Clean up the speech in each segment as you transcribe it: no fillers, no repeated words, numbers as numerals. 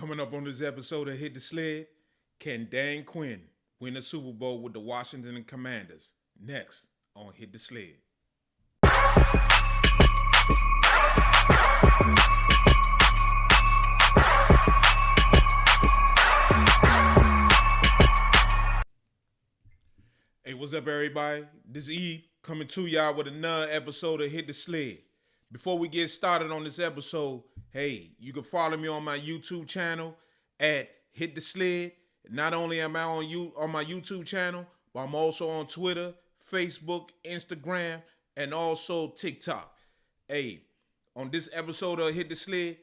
Coming up on this episode of Hit the Sled, can Dan Quinn win a Super Bowl with the Washington Commanders? Next on Hit the Sled. Hey, what's up, everybody? This is E coming to y'all with another episode of Hit the Sled. Before we get started on this episode, hey, you can follow me on my YouTube channel at Hit the Sled. Not only am I on my YouTube channel, but I'm also on Twitter, Facebook, Instagram, and also TikTok. Hey, on this episode of Hit the Sled,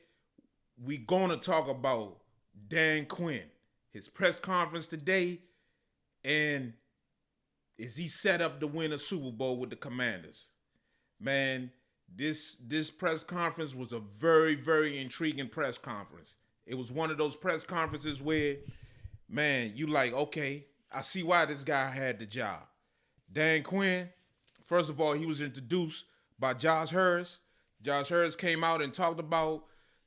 we gonna talk about Dan Quinn, his press conference today, and is he set up to win a Super Bowl with the Commanders? Man, this press conference was a very, very intriguing press conference. It was one of those press conferences where, man, you like, okay, I see why this guy had the job. Dan Quinn, first of all, he was introduced by Josh Harris. Josh Harris came out and talked about,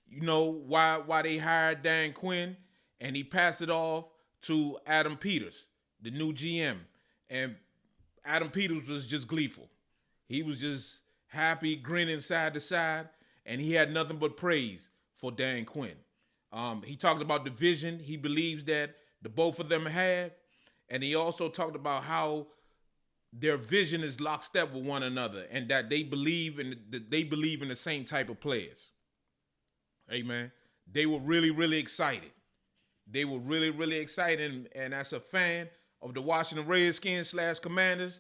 why they hired Dan Quinn, and he passed it off to Adam Peters, the new GM. And Adam Peters was just gleeful. He was just happy, grinning side to side, and he had nothing but praise for Dan Quinn. He talked about the vision he believes that the both of them have, and he also talked about how their vision is lockstep with one another, and that they believe in the same type of players. Hey man, they were really, really excited. They were really, really excited, and as a fan of the Washington Redskins / Commanders,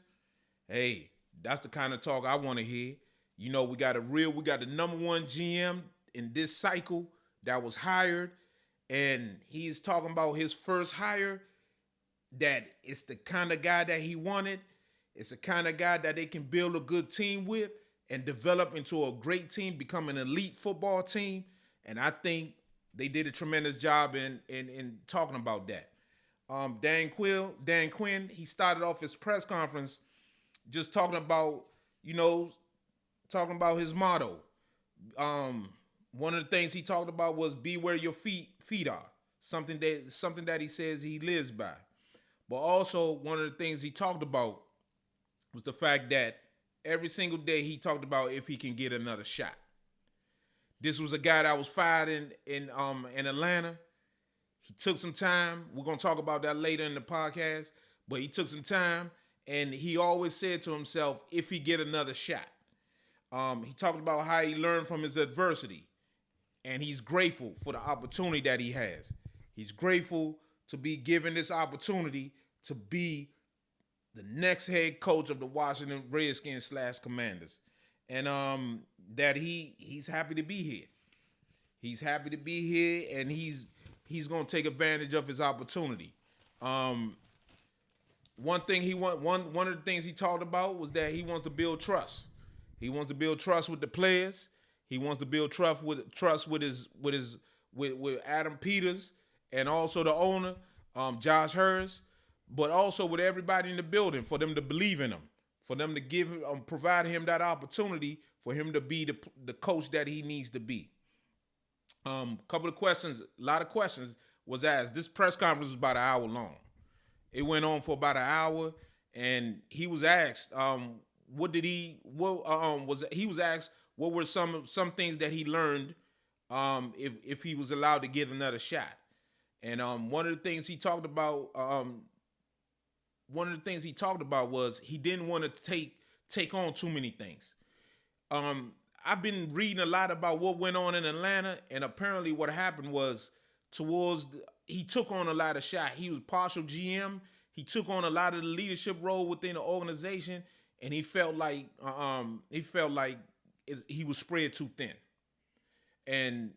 hey, that's the kind of talk I want to hear. We got the number one GM in this cycle that was hired, and he's talking about his first hire, that it's the kind of guy that he wanted. It's the kind of guy that they can build a good team with and develop into a great team, become an elite football team. And I think they did a tremendous job in talking about that. Dan Quinn, he started off his press conference just talking about his motto. One of the things he talked about was be where your feet are. Something that he says he lives by. But also one of the things he talked about was the fact that every single day he talked about if he can get another shot. This was a guy that was fired in Atlanta. He took some time. We're going to talk about that later in the podcast. But he took some time, and he always said to himself, if he get another shot. He talked about how he learned from his adversity, and he's grateful for the opportunity that he has. He's grateful to be given this opportunity to be the next head coach of the Washington Redskins / Commanders. And that he's happy to be here. He's happy to be here, and he's going to take advantage of his opportunity. One of the things he talked about was that he wants to build trust. He wants to build trust with the players. He wants to build trust with Adam Peters and also the owner, Josh Harris, but also with everybody in the building, for them to believe in him, for them to provide him that opportunity for him to be the coach that he needs to be. A lot of questions was asked. This press conference was about an hour long. It went on for about an hour, and he was asked, he was asked what were some things that he learned if he was allowed to get another shot. And one of the things he talked about was he didn't want to take on too many things. I've been reading a lot about what went on in Atlanta, and apparently what happened was he took on a lot of shots. He was partial GM. He took on a lot of the leadership role within the organization, and he felt like he was spread too thin. And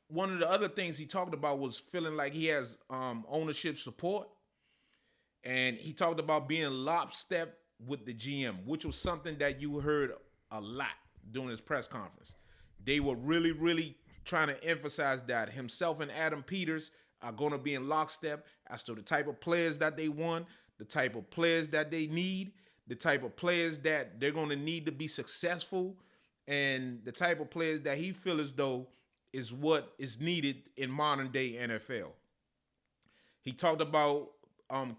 one of the other things he talked about was feeling like he has ownership support, and he talked about being lockstep with the GM, which was something that you heard a lot during his press conference. They were really, really trying to emphasize that himself and Adam Peters are going to be in lockstep as to the type of players that they want, the type of players that they need, the type of players that they're going to need to be successful, and the type of players that he feels as though is what is needed in modern day NFL. He talked about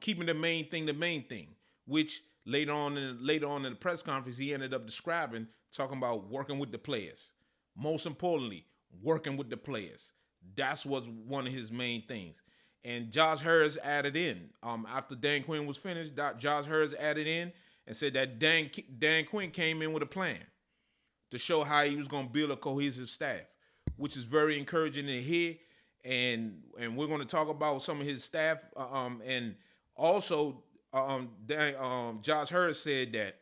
keeping the main thing, which later on in the press conference he ended up describing, talking about working with the players. Most importantly, working with the players. That's what's one of his main things. And Josh Harris added in after Dan Quinn was finished. Josh Harris added in and said that Dan Quinn came in with a plan to show how he was going to build a cohesive staff, which is very encouraging to hear. And we're going to talk about some of his staff. And also, Josh Harris said that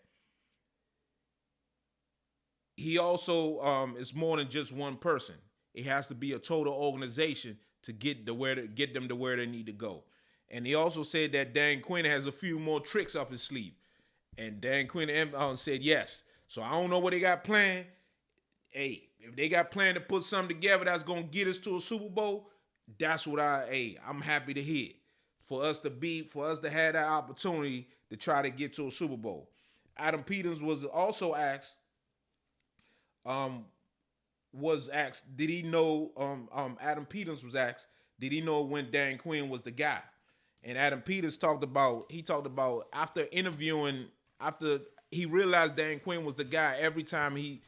he also is more than just one person. It has to be a total organization to get them to where they need to go. And he also said that Dan Quinn has a few more tricks up his sleeve. And Dan Quinn said yes. So I don't know what they got planned. Hey, if they got planned to put something together that's gonna get us to a Super Bowl, that's what I'm happy to hear. For us to have that opportunity to try to get to a Super Bowl. Adam Peters was also asked, did he know? Adam Peters was asked, did he know when Dan Quinn was the guy? And Adam Peters talked about after he realized Dan Quinn was the guy every time he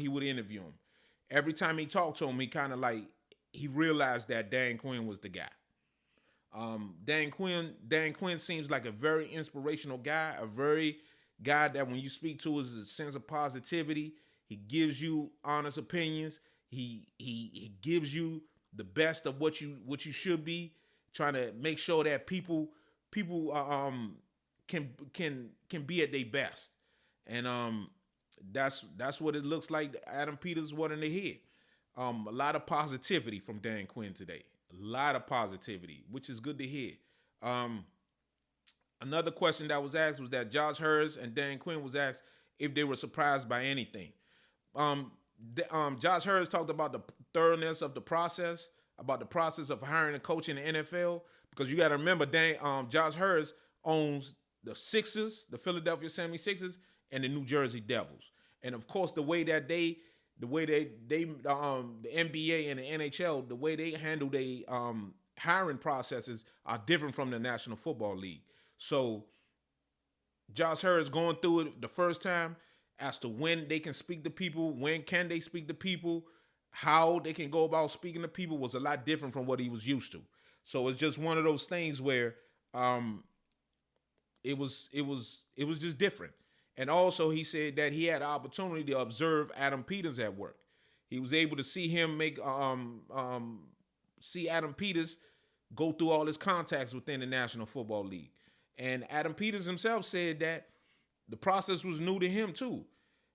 would interview him. Every time he talked to him, he realized that Dan Quinn was the guy. Dan Quinn seems like a very inspirational guy, a very guy that when you speak to is a sense of positivity. He gives you honest opinions. He gives you the best of what you should be, trying to make sure that people can be at their best. And that's what it looks like Adam Peters wanted to hear. A lot of positivity from Dan Quinn today. A lot of positivity, which is good to hear. Another question that was asked was that Josh Harris and Dan Quinn was asked if they were surprised by anything. Josh Harris talked about the thoroughness of the process, about the process of hiring a coach in the NFL, because you got to remember, Josh Harris owns the Sixers, the Philadelphia 76ers, and the New Jersey Devils. And of course, the way the NBA and the NHL, the way they handle their hiring processes are different from the National Football League. So Josh Harris going through it the first time as to when they can speak to people, when can they speak to people, how they can go about speaking to people was a lot different from what he was used to. So it's just one of those things where it was just different. And also he said that he had the opportunity to observe Adam Peters at work. He was able to see him see Adam Peters go through all his contacts within the National Football League. And Adam Peters himself said that the process was new to him too.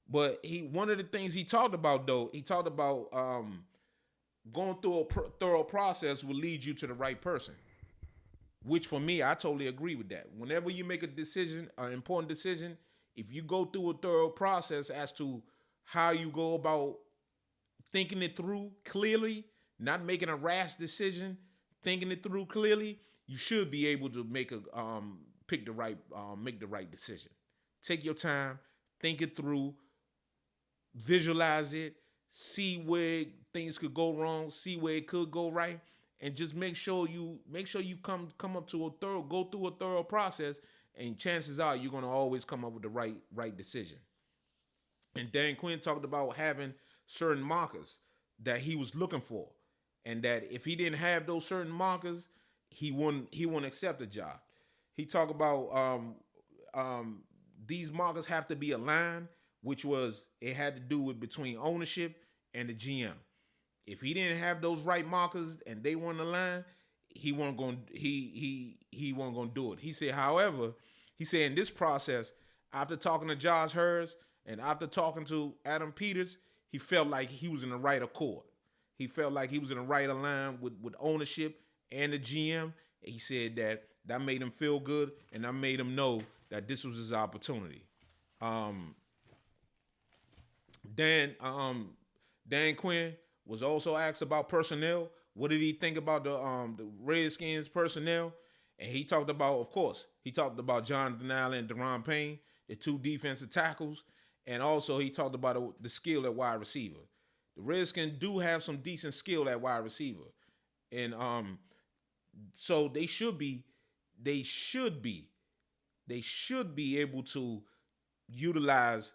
But one of the things he talked about going through a thorough process will lead you to the right person. Which for me, I totally agree with that. Whenever you make a decision, an important decision, if you go through a thorough process as to how you go about thinking it through clearly, not making a rash decision, thinking it through clearly, you should be able to make the right decision. Take your time, think it through, visualize it, see where things could go wrong, see where it could go right, and just make sure you come up to go through a thorough process, and chances are you're gonna always come up with the right decision. And Dan Quinn talked about having certain markers that he was looking for, and that if he didn't have those certain markers, he wouldn't accept the job. He talked about these markers have to be aligned, which was it had to do with between ownership and the GM. If he didn't have those right markers and they weren't aligned, he wasn't going to do it. He said, however, in this process, after talking to Josh Harris and after talking to Adam Peters, he felt like he was in the right accord. He felt like he was in the right align with ownership and the GM. He said that made him feel good, and that made him know that this was his opportunity. Dan Quinn was also asked about personnel. What did he think about the Redskins personnel? And he talked about Jonathan Allen and Deron Payne, the two defensive tackles, and also he talked about the skill at wide receiver. The Redskins do have some decent skill at wide receiver, and so they should be, they should be able to utilize.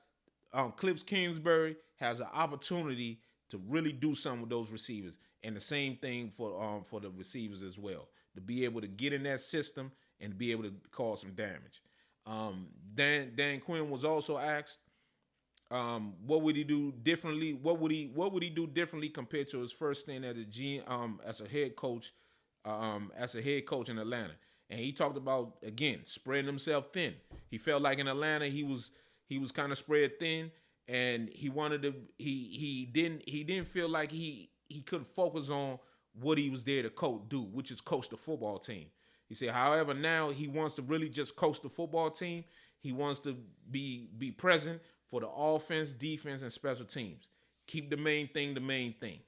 Cliff Kingsbury has an opportunity to really do something with those receivers, and the same thing for the receivers as well, to be able to get in that system and be able to cause some damage. Dan Quinn was also asked, what would he do differently? What would he do differently compared to his first stint as as a head coach, in Atlanta? And he talked about, again, spreading himself thin. He felt like in Atlanta he was kind of spread thin, and he wanted to he didn't feel like he couldn't focus on what he was there to do, which is coach the football team. He said, however, now he wants to really just coach the football team. He wants to be present for the offense, defense, and special teams. Keep the main thing,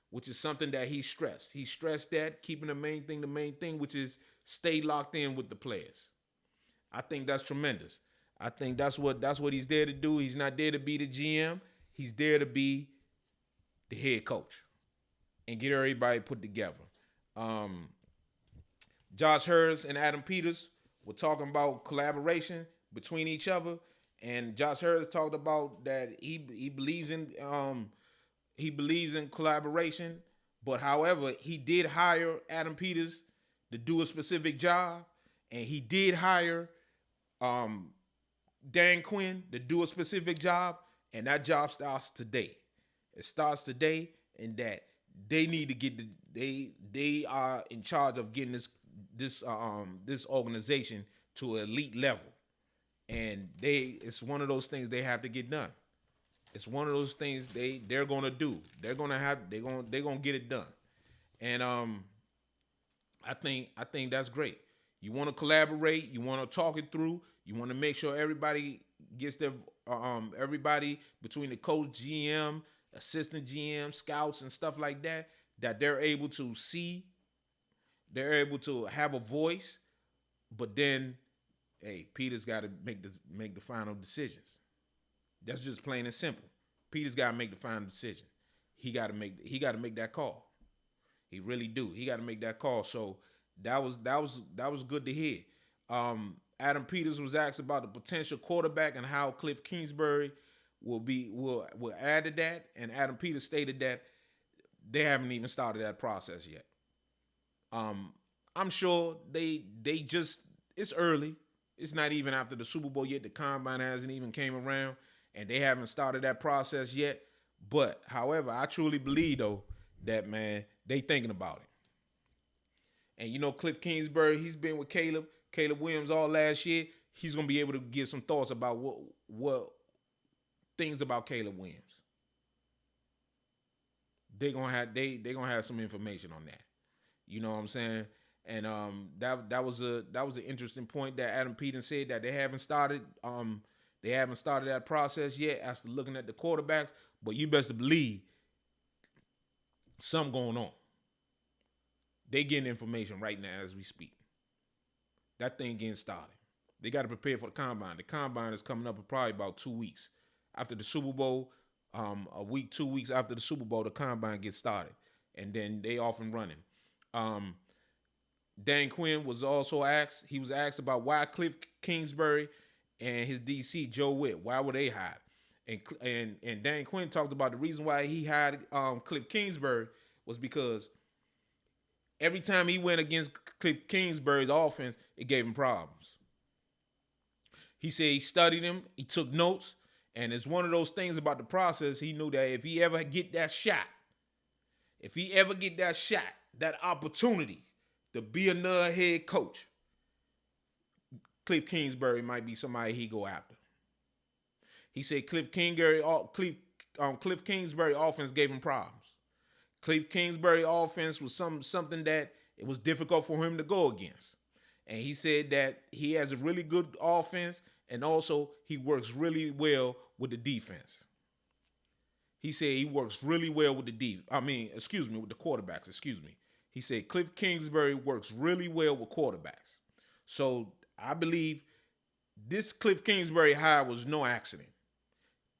which is something that he stressed. He stressed that keeping the main thing, which is stay locked in with the players. I think that's tremendous. I think that's what he's there to do. He's not there to be the GM. He's there to be the head coach and get everybody put together. Josh Hurst and Adam Peters were talking about collaboration between each other, and Josh Hurst talked about that he believes in collaboration, but however, he did hire Adam Peters to do a specific job, and he did hire Dan Quinn to do a specific job, and that job starts today. It starts today, and that they need to get they are in charge of getting this organization to an elite level, and it's one of those things they have to get done. It's one of those things they're gonna do. They're gonna get it done, and I think that's great. You want to collaborate. You want to talk it through. You want to make sure everybody gets their everybody between the coach, GM, assistant GM, scouts, and stuff like that, that they're able to see, they're able to have a voice. But then, hey, Peter's got to make the final decisions. That's just plain and simple. Peter's got to make the final decision. He got to make that call. He really do. He got to make that call. So that was good to hear. Adam Peters was asked about the potential quarterback and how Cliff Kingsbury will add to that, and Adam Peters stated that they haven't even started that process yet. I'm sure they just, it's early. It's not even after the Super Bowl yet. The combine hasn't even came around, and they haven't started that process yet. But however, I truly believe though that, man, they thinking about it. And Cliff Kingsbury, he's been with Caleb Williams all last year. He's gonna be able to give some thoughts about what things about Caleb Williams. They're gonna have some information on that. You know what I'm saying? And that was an interesting point that Adam Peters said, that they haven't started that process yet as to looking at the quarterbacks. But you best believe something going on. They getting information right now as we speak. That thing getting started. They got to prepare for the combine. The combine is coming up in probably about 2 weeks after the Super Bowl. A week, 2 weeks after the Super Bowl, the combine gets started, and then they off and running. Dan Quinn was also asked. He was asked about why Cliff Kingsbury and his DC Joe Witt, why were they hired? And Dan Quinn talked about the reason why he hired Cliff Kingsbury was because every time he went against Cliff Kingsbury's offense, it gave him problems. He said he studied him, he took notes, and it's one of those things about the process. He knew that if he ever get that shot, that opportunity to be another head coach, Cliff Kingsbury might be somebody he go after. He said Cliff Kingsbury offense gave him problems. Cliff Kingsbury offense was something that it was difficult for him to go against. And he said that he has a really good offense, and also he works really well with the defense. He said he works really well with with the quarterbacks, He said Cliff Kingsbury works really well with quarterbacks. So I believe this Cliff Kingsbury hire was no accident.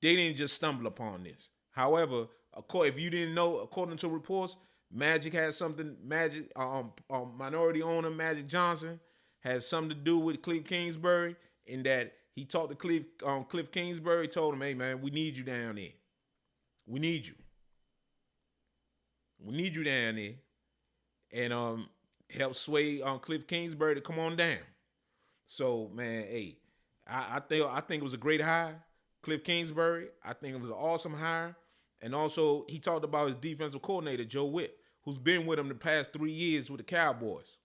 They didn't just stumble upon this. However, If you didn't know, according to reports, Magic had something. Minority owner Magic Johnson had something to do with Cliff Kingsbury, in that he talked to Cliff Kingsbury, told him, "Hey man, we need you down there. We need you. We need you down there," and help sway Cliff Kingsbury to come on down. So man, hey, I think it was a great hire, Cliff Kingsbury. I think it was an awesome hire, and also he talked about his defensive coordinator Joe Witt, who's been with him the past 3 years with the Cowboys.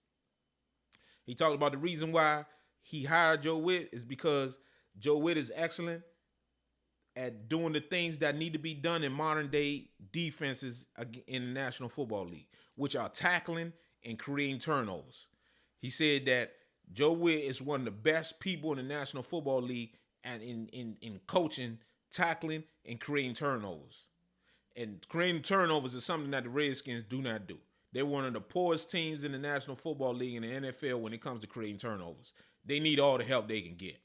He talked about the reason why he hired Joe Witt is because Joe Witt is excellent at doing the things that need to be done in modern day defenses in the National Football League, which are tackling and creating turnovers. He said that Joe Witt is one of the best people in the National Football League and in coaching, tackling, and creating turnovers. And creating turnovers is something that the Redskins do not do. They're one of the poorest teams in the National Football League and the NFL when it comes to creating turnovers. They need all the help they can get.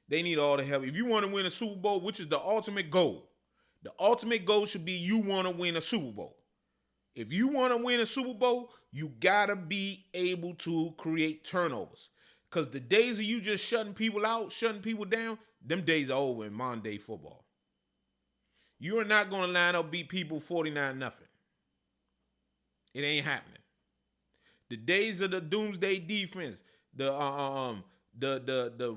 They need all the help. If you want to win a Super Bowl, which is the ultimate goal should be you want to win a Super Bowl. If you want to win a Super Bowl, you got to be able to create turnovers. Because the days of you just shutting people out, shutting people down, them days are over in modern day football. You are not going to line up beat people 49-0. It ain't happening. The days of the doomsday defense, the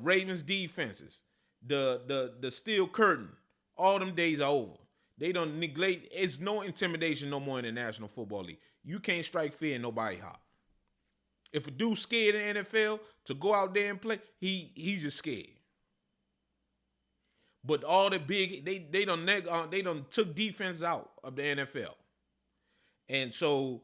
Ravens defenses, the steel curtain, all them days are over. They don't neglect. It's no intimidation no more in the National Football League. You can't strike fear in nobody hop. If a dude's scared in the NFL to go out there and play, he's just scared. But all the big they done took defense out of the NFL. And so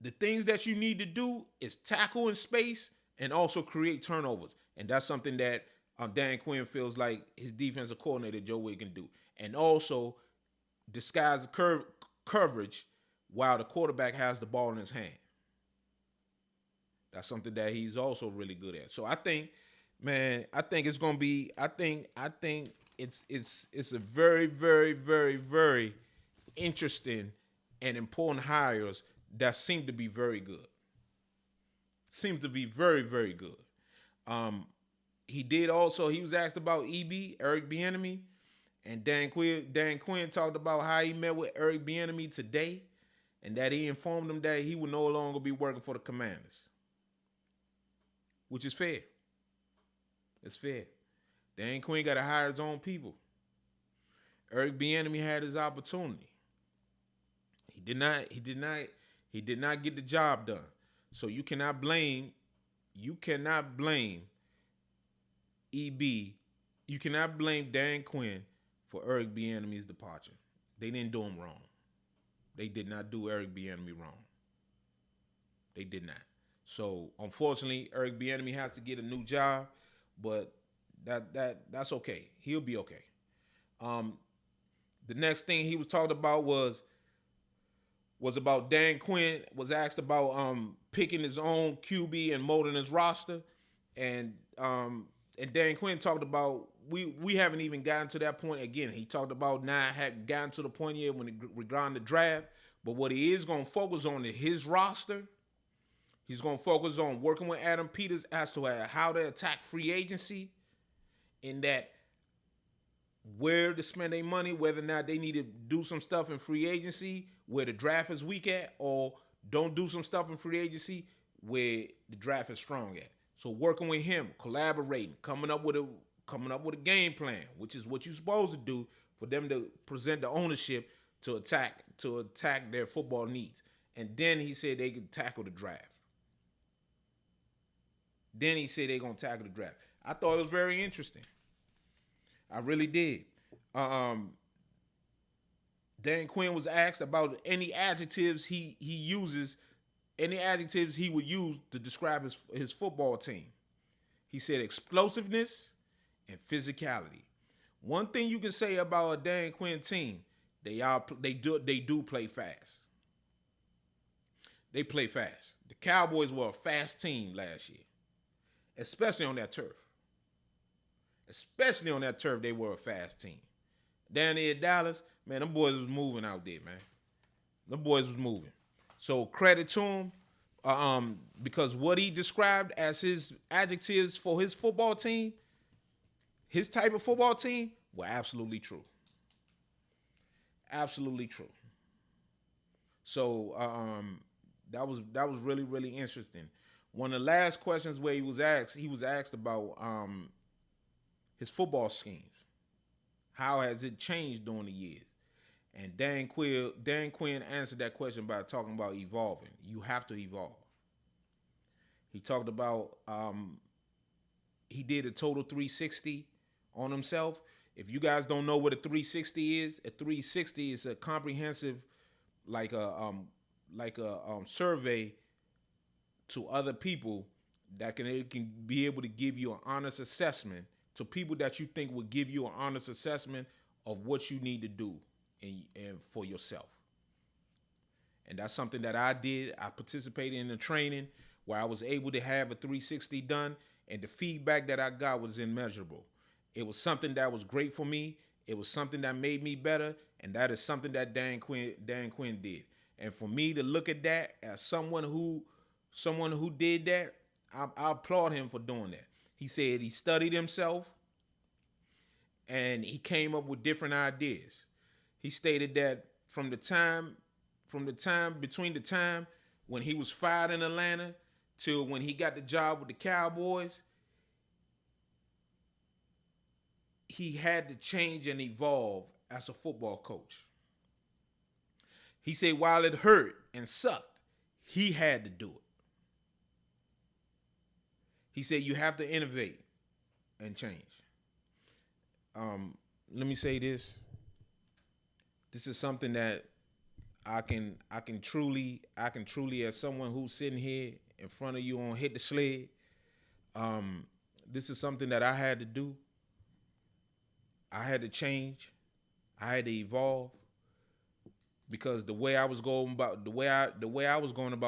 the things that you need to do is tackle in space and also create turnovers. And that's something that Dan Quinn feels like his defensive coordinator Joe Witt can do. And also disguise the coverage while the quarterback has the ball in his hand. That's something that he's also really good at. So I think it's gonna be. I think it's a very, very, very, very interesting and important hires that seem to be very good. Seems to be very, very good. He was asked about Eric Bieniemy, and Dan Quinn talked about how he met with Eric Bieniemy today, and that he informed him that he would no longer be working for the Commanders, which is fair. It's fair. Dan Quinn got to hire his own people. Eric Bieniemy had his opportunity. He did not get the job done. So you cannot blame EB. You cannot blame Dan Quinn for Eric Bieniemy's departure. They didn't do him wrong. They did not do Eric Bieniemy wrong. They did not. So unfortunately, Eric Bieniemy has to get a new job, but that's okay. He'll be okay. The next thing he was talked about was about Dan Quinn was asked about picking his own QB and molding his roster, and Dan Quinn talked about we haven't even gotten to that point. Again, he talked about not had gotten to the point yet regarding the draft, but what he is going to focus on is his roster. He's going to focus on working with Adam Peters as to how to attack free agency, in that where to spend their money, whether or not they need to do some stuff in free agency where the draft is weak at, or don't do some stuff in free agency where the draft is strong at. So working with him, collaborating, coming up with a game plan, which is what you're supposed to do for them to present the ownership to attack their football needs. And then he said they could tackle the draft. Then he said they're going to tackle the draft. I thought it was very interesting. I really did. Dan Quinn was asked about any adjectives he uses, any adjectives he would use to describe his football team. He said explosiveness and physicality. One thing you can say about a Dan Quinn team, they do play fast. They play fast. The Cowboys were a fast team last year, especially on that turf. Especially on that turf, they were a fast team. Down there at Dallas, Man, them boys was moving out there, man. Them boys was moving. So credit to him, because what he described as his adjectives for his football team, his type of football team, were absolutely true. Absolutely true. So that was really really interesting. One of the last questions where he was asked about his football schemes. How has it changed during the years? And Dan Quinn answered that question by talking about evolving. You have to evolve. He talked about he did a total 360 on himself. If you guys don't know what a 360 is, a 360 is a comprehensive like a survey to other people that can be able to give you an honest assessment to people that you think will give you an honest assessment of what you need to do and for yourself. And that's something that I did. I participated in the training where I was able to have a 360 done, and the feedback that I got was immeasurable. It was something that was great for me. It was something that made me better, and that is something that Dan Quinn did. And for me to look at that as someone who did that, I applaud him for doing that. He said he studied himself and he came up with different ideas. He stated that between the time when he was fired in Atlanta till when he got the job with the Cowboys, he had to change and evolve as a football coach. He said while it hurt and sucked, he had to do it. He said you have to innovate and change. Let me say this. This is something that I can truly as someone who's sitting here in front of you on Hit the Sled. This is something that I had to do. I had to change. I had to evolve because the way I was going about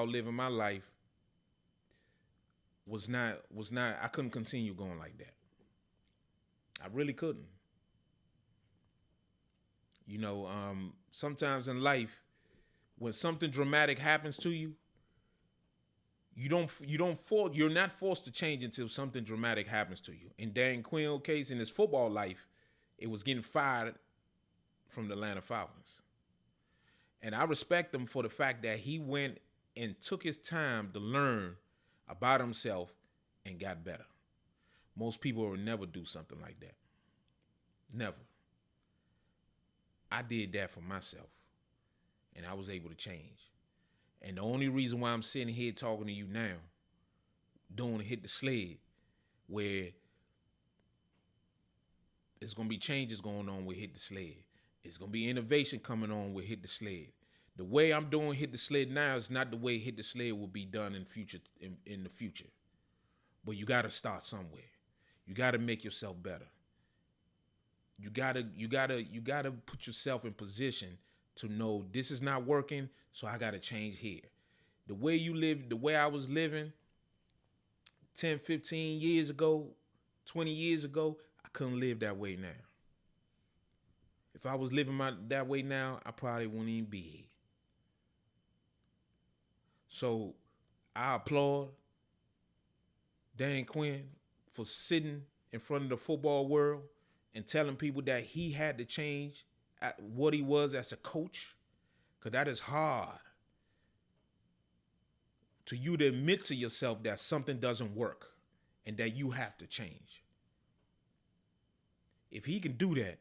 living my life was not I couldn't continue going like that. I really couldn't. Sometimes in life, when something dramatic happens to you, you're not forced to change until something dramatic happens to you. In Dan Quinn's case, in his football life, it was getting fired from the Atlanta Falcons. And I respect him for the fact that he went and took his time to learn about himself and got better. Most people will never do something like that. Never. I did that for myself, and I was able to change. And the only reason why I'm sitting here talking to you now, doing Hit the Sled, where there's going to be changes going on with Hit the Sled. It's going to be innovation coming on with Hit the Sled. The way I'm doing Hit the Sled now is not the way Hit the Sled will be done in the future. But you got to start somewhere. You got to make yourself better. You gotta put yourself in position to know this is not working, so I gotta change here. The way you live, the way I was living 10, 15 years ago, 20 years ago, I couldn't live that way now. If I was living that way now, I probably wouldn't even be here. So I applaud Dan Quinn for sitting in front of the football world and telling people that he had to change what he was as a coach, because that is hard to you to admit to yourself that something doesn't work and that you have to change. If he can do that,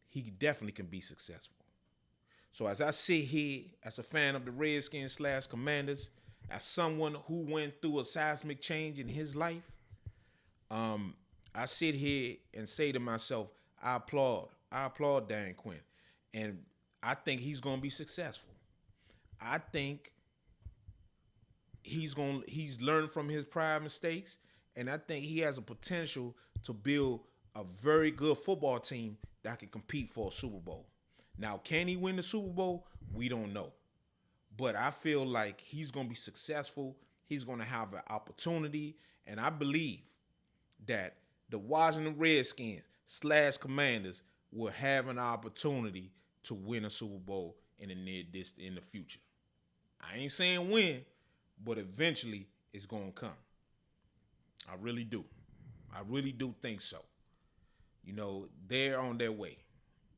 he definitely can be successful. So as I sit here as a fan of the Redskins / Commanders, as someone who went through a seismic change in his life, I sit here and say to myself, I applaud Dan Quinn. And I think he's going to be successful. I think he's learned from his prior mistakes, and I think he has a potential to build a very good football team that can compete for a Super Bowl. Now, can he win the Super Bowl? We don't know. But I feel like he's going to be successful. He's going to have an opportunity, and I believe that the Washington Redskins / Commanders will have an opportunity to win a Super Bowl in the future. I ain't saying when, but eventually it's gonna come. I really do. I really do think so. You know, they're on their way.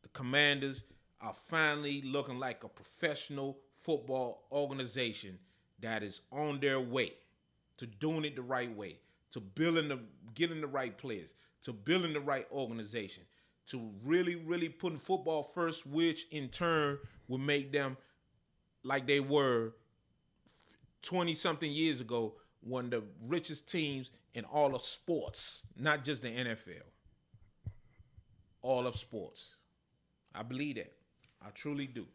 The Commanders are finally looking like a professional football organization that is on their way to doing it the right way, to getting the right players, to building the right organization, to really, really putting football first, which in turn will make them like they were 20-something years ago, one of the richest teams in all of sports, not just the NFL. All of sports. I believe that. I truly do.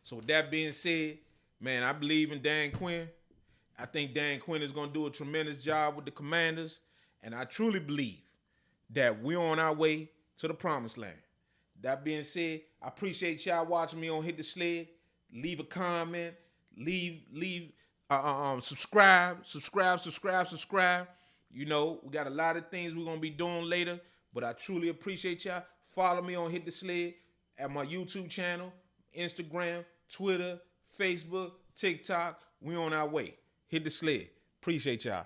So with that being said, man, I believe in Dan Quinn. I think Dan Quinn is going to do a tremendous job with the Commanders. And I truly believe that we're on our way to the promised land. That being said, I appreciate y'all watching me on Hit the Sled. Leave a comment. Subscribe. You know, we got a lot of things we're going to be doing later. But I truly appreciate y'all. Follow me on Hit the Sled at my YouTube channel, Instagram, Twitter, Facebook, TikTok. We on our way. Hit the Sled. Appreciate y'all.